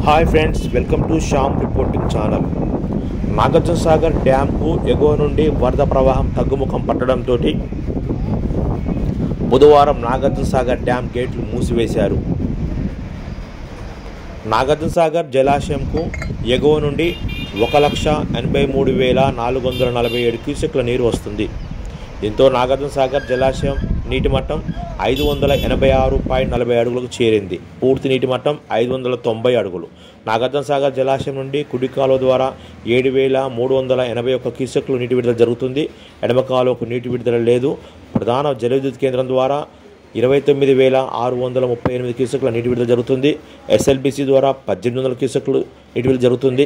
Hi friends, welcome to Shyam reporting channel. Nagarjunasagar డ్యాంకు ఎగువ నుండి వరద ప్రవాహం తగ్గుముఖం పట్టడంతో బుధవారం నాగార్జునసాగర్ డ్యాం గేట్లు మూసివేశారు. నాగార్జునసాగర్ జలాశయంకు ఎగువ నుండి 1,83,447 క్యూసెక్ల నీరు వస్తుంది. దీంతో నాగార్జునసాగర్ జలాశయం నీటి మట్టం 586.40 అడుగులకు చేరింది. పూర్తి నీటి మట్టం 590 అడుగులు. నాగార్జునసాగర్ జలాశయం నుండి కుడి కాలువ ద్వారా 7,381 క్యూసెక్లు నీటి విడుదల జరుగుతుంది. ఎడమ కాలువకు నీటి విడుదల లేదు. ప్రధాన జలవిద్యుత్ కేంద్రం ద్వారా 29,638 క్యూసెక్ల నీటి విడుదల జరుగుతుంది. ఎస్ఎల్బిసి ద్వారా 1,800 క్యూసెక్లు నీటి విడుదల జరుగుతుంది.